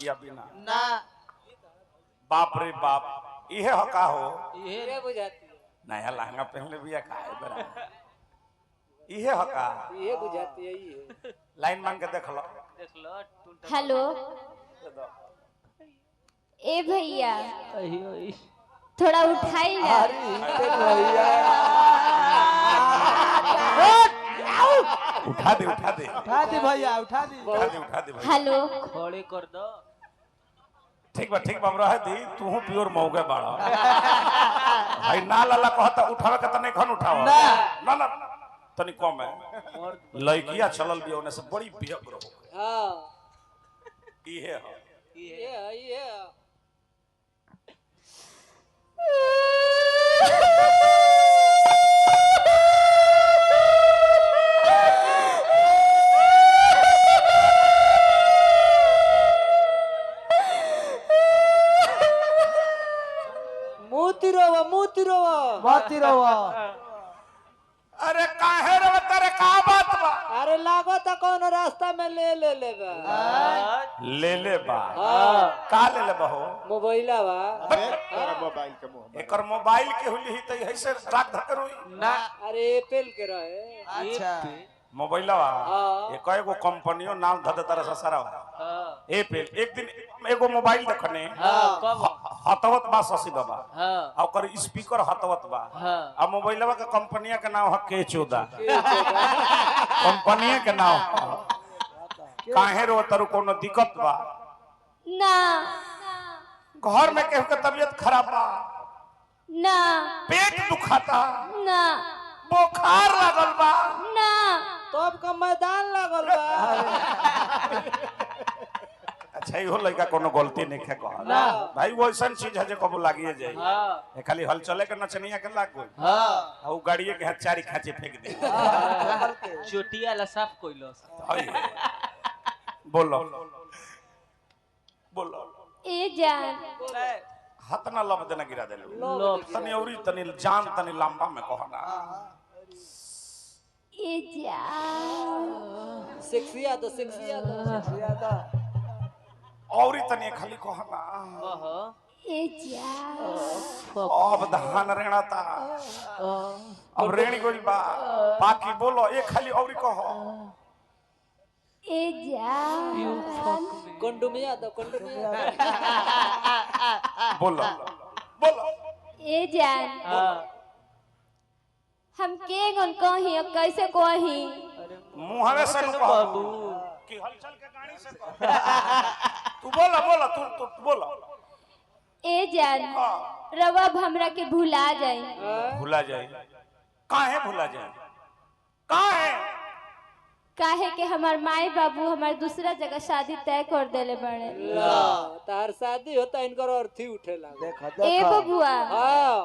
या बिना ना बाप रे बाप इहे हका हो ये बुझाती है नया लहंगा पहनले बिया काहे बरा इहे हका ये बुझाती है ये लाइन मांग के देख लो हेलो ए भैया थोड़ा उठाई ना उठा दे उठा दे भैया उठा दे हेलो खड़े कर दो ठीक बा रह दी तू प्योर मौगे बाड़ा भाई ना लाला कहता उठावे के त नहीं खन उठावा ना ना तनी कम है लड़किया चलल बिया ओने से बड़ी बियग्र हो हां इहे हो ये मोती रोवा अरे काहे रे तेरे का बात बा अरे लागो त कौन रास्ता में ले बा ले बा हां का ले बा हो मोबाइला बा एकर मोबाइल के हुली ही त ऐसे राख धकर हुई ना अरे एप्पल के रहे अच्छा मोबाइलवा ये कई गो कंपनियों नाम धद तरह से सारा एप्पल एक दिन एगो मोबाइल देखने हतवत बा शशि बाबा और कर स्पीकर हतवत बा आ मोबाइलवा के कंपनिया के नाम है के14 कंपनिया के नाम काहे रो तरु कोनो दिक्कत बा ना घर में केहू के तबीयत खराब बा ना पेट दुखाता ना बुखार लागल बा ना तब का मैदान लागल बा अच्छा इहो लड़का कोनो गलती नहीं है कह भाई वो ऐसा चीज है जो कबो लागिए जाए ये खाली हल चले के नचनिया के लाग गई हां और गाड़िए के चारी खाचे फेंक दे चोटिया ला साफ कोइलो बोलो ए जान हाथ ना लब देना गिरा दे तनी औरी तनी जान तनी लंबा में कहना ए जान सेक्सिया तो औरी तनी खाली कहना ए जान अब धान रेणाता अब रेणी गोल बा बाकी बोलो ये खाली औरी कहो ए जान कंडुमिया बोलो ए जान हम के गन कही कैसे कही मुंहवे से कहबू कि हलचल के गाड़ी से तू बोला तू बोला ए जान रवा हमरा के भुला जाए काहे भुला जाए काहे के हमार माई बाबू हमार दूसरा जगह शादी तय कर देले बड़े तार शादी होता इनकर अर्थी उठेला ए बबुआ हां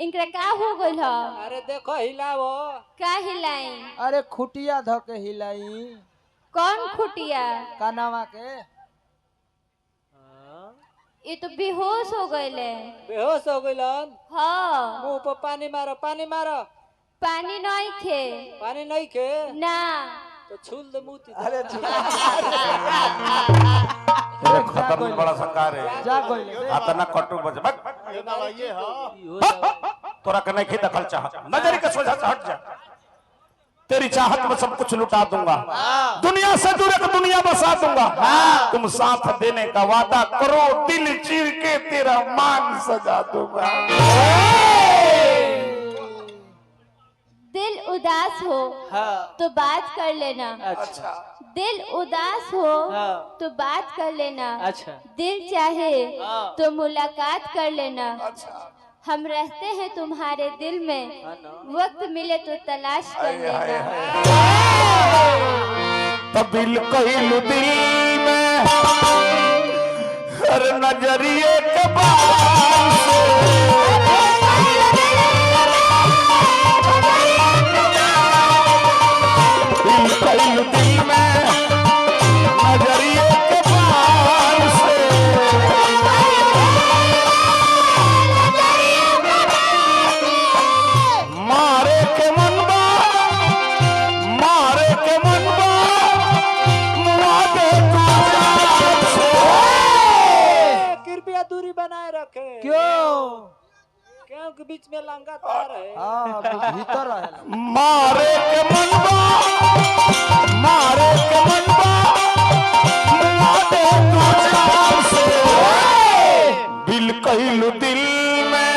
इनकरा का हो गइल ह अरे देखो हिलावो का हिलाई अरे खुटिया धके हिलाई कौन खुटिया कानावा के ये तो बेहोश हो गइले बेहोश हो गइलन हां मुंह पर पानी मारो पानी नहीं खे ना तो छूल दे मुंह अरे खत्म बड़ा सरकार है जा गइले आतना कटु बज तोरा के नहीं दखल चाहत नजर के सोझा से हट जा तेरी चाहत में सब कुछ लुटा दूंगा दुनिया से दूर एक दुनिया बसा दूंगा तुम साथ देने का वादा करो दिल चीर के तेरा मान सजा दूंगा दिल उदास हो तो बात कर लेना अच्छा दिल उदास हो तो बात कर लेना अच्छा दिल चाहे तो मुलाकात कर लेना अच्छा हम रहते हैं तुम्हारे दिल में वक्त मिले तो तलाश कर लेना तबिल कहलू दिल में हर नजरिए के कहलू दिल में नजरिए के पार से मारे के मनबा मुआ दे तू से भैया दूरी बनाए रखे। क्यों? क्योंकि बीच में लंगा तार है। हाँ भीतर रहेला। मारे के मनवा मारे के मनवा मारे तू जान से दिल कहलू दिल में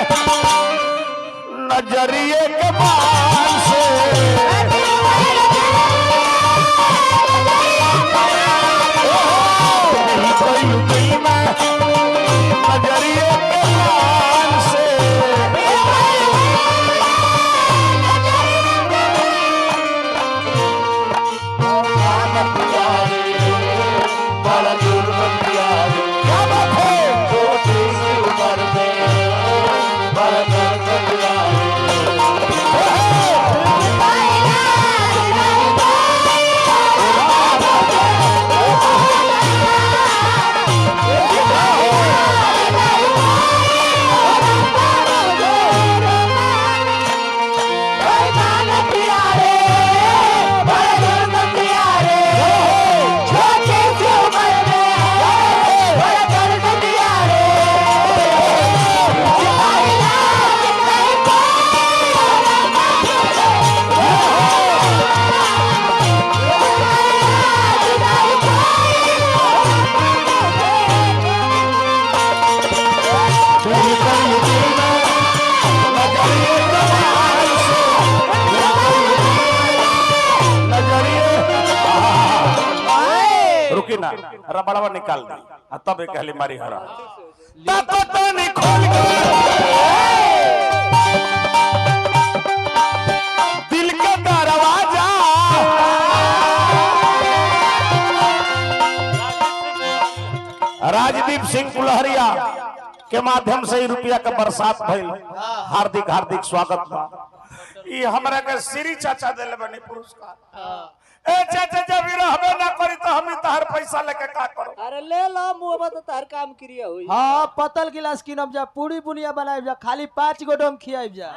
नजरिए के बाल से दिल कहलू दिल में नजरिए के बाल से रुकी ना रबड़वा निकाल दी तब एक कहली मारी हरा ताकत नहीं खोल के दिल के दरवाजा राजदीप सिंह कुल्हरिया के माध्यम से ही रुपया का बरसात भइल। हार्दिक हार्दिक स्वागत बा। ये हमरा के श्री चाचा देले बनी पुरस्कार। ए चाचा जब रहबे ना करी तो हम तहर पैसा लेके का करो? अरे ले लो मुंह में तो तहर काम क्रिया हुई। हाँ पतल गिलास किनब जा, पूरी बुनिया बनाइब जा, खाली 5 गो डोम खियाइब जा।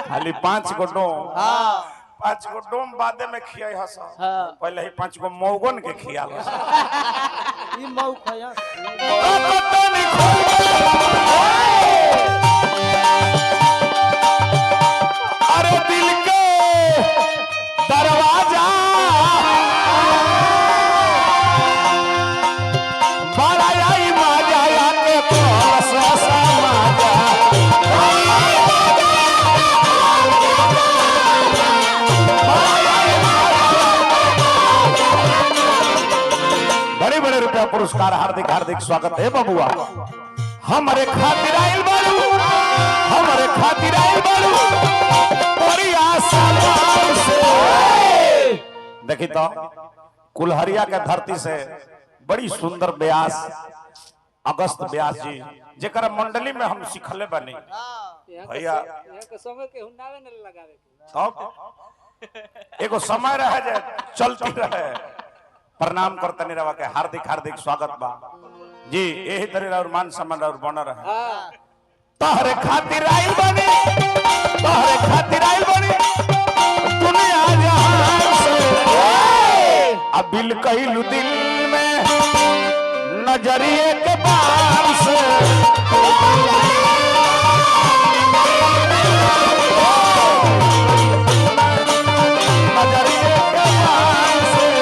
खाली 5 गो डोम। हाँ 5 गो डोम बादे में खियाई हस। पहले ही 5 गो मौगन के खिया हस। ई मऊ खया। अरे दिल के दरवाजा बड़ा आई मजा आके पास समाजा बड़े बड़े रुपया पुरस्कार। हार्दिक हार्दिक स्वागत है बबुआ। हमारे खातिर आइल बारू हमारे खातिर आइल बारू बड़ी आशा से देखी तो कुल्हरिया के धरती से बड़ी सुंदर व्यास अगस्त व्यास जी जेकर मंडली में हम सिखले बनी भैया। यहाँ के समय के हुन्नावे न लगावे के। तब एगो समय रहे जे चलती रहे। प्रणाम करतनी रवा के हार्दिक हार्दिक स्वागत बा जी। यही तरह और मान सम्मान और बन रहे। हाँ तोहरे खातिर आइल बनी तोहरे खातिर आइल बनी दुनिया जहान से अब दिल कहलू दिल में नजरिए के बार से नजरिए के बार से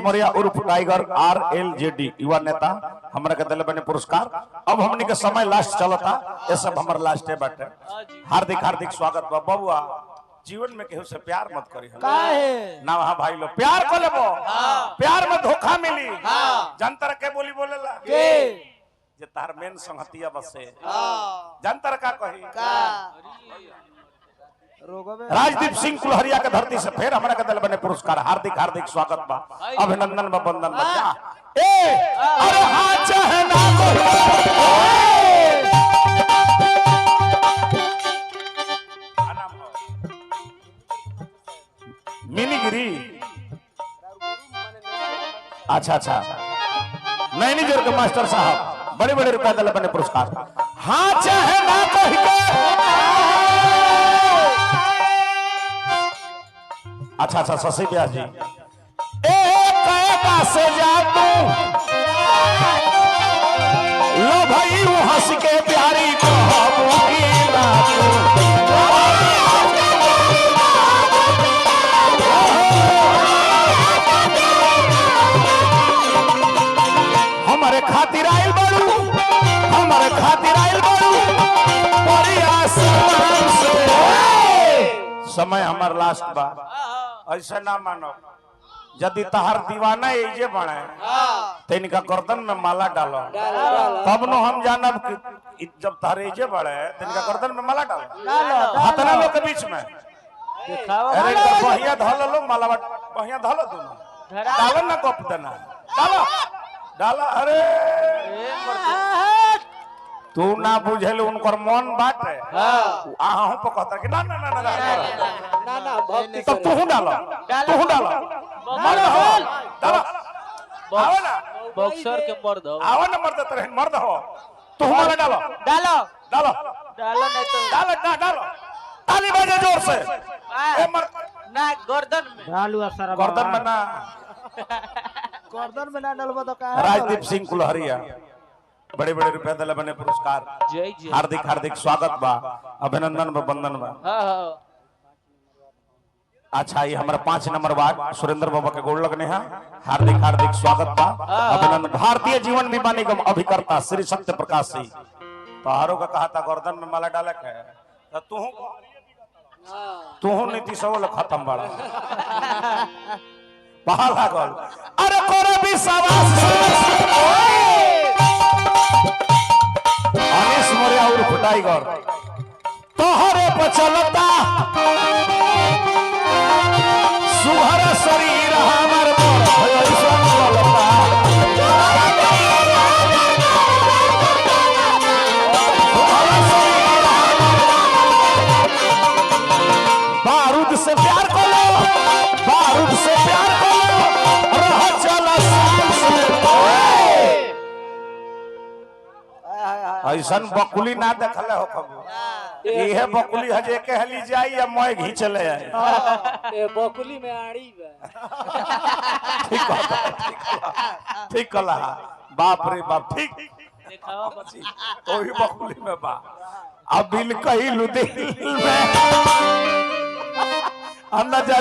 मरिया उर्फ टाइगर RLJD युवा नेता हमरा के दिले बने पुरस्कार। अब हमनी के समय लास्ट चलता ये सब हमर लास्ट है बाटे। हार्दिक हार्दिक स्वागत बा बबुआ। जीवन में केहू से प्यार मत करी काहे ना वहाँ भाई लोग प्यार को लेबो प्यार में धोखा मिली जनतर के बोली बोलेला के जे तार मेन संगतिया बसे जनतर का कही रोगवे राजदीप सिंह कुल्हरिया के धरती से फिर हमरा के दल बने पुरस्कार हार्दिक हार्दिक स्वागत बा अभिनंदन बा वंदन बा ए अरे हाँ चाहे ना मिनीगिरी अच्छा अच्छा नैनी जोर के मास्टर साहब बड़े बड़े रुपया दल बने पुरस्कार हाँ चाहे ना कही के अच्छा अच्छा शशि व्यास जी कैदा से जा तू लो भाई वो हंस के प्यारी को हमारे खातिर आइल बड़ू हमारे खातिर आइल बड़ू बड़ी आसमान से समय हमार लास्ट बा ऐसा ना मानो यदि तहार दीवाना एजे बने तो इनका गर्दन में माला डालो तब नो हम जानब कि जब तहार एजे बड़े तो इनका गर्दन में माला डालो हतना लोग के बीच में अरे बढ़िया धल लो माला बढ़िया धलो दोनों डालो ना गप देना डालो डालो अरे तू ना बुझेल उनकर मन बाटे आहू पे कहता कि ना ना ना ना ना ना भक्ति तो तू डालो मर्द हो डालो आओ ना बॉक्सर के मर्द हो आओ ना मर्द हो तू हमारा डालो डालो डालो डालो नहीं तो डालो ना डालो ताली बजे जोर से ए मर्द ना गर्दन में डालू सारा गर्दन में ना गर्दन में ना डालबो तो काहे राजदीप सिंह कुल्हरिया बड़े बड़े रुपया दल बने पुरस्कार जय जय हार्दिक हार्दिक स्वागत बा अभिनंदन बा वंदन बा हां अच्छा ये हमारा 5 नंबर वार्ड सुरेंद्र बाबा के गोड़ लगने हैं हार्दिक हार्दिक स्वागत बा अभिनंदन भारतीय जीवन बीमा निगम अभिकर्ता श्री सत्य प्रकाश सिंह पहाड़ों का कहा था गर्दन में माला डालक है तो तू नीतीश खत्म बड़ा बहा लागल अरे कोरे भी सवास अनिस मोरिया उर्फ टाइगर तोहरे पर चलता सुहर शरीर हमर ऐसन चलता बारूद से प्यार करो बारूद से प्यार करो रह चला ऐसन बकुली ना देखले हो कबो इहे बकुली हजे कहली जाई या मोय घिचले आई ए बकुली में आड़ी बा ठीक कला बाप रे बाप ठीक दिखावा मत तो ही बकुली में बा अब बिल कहिलु दिल में अंदर जा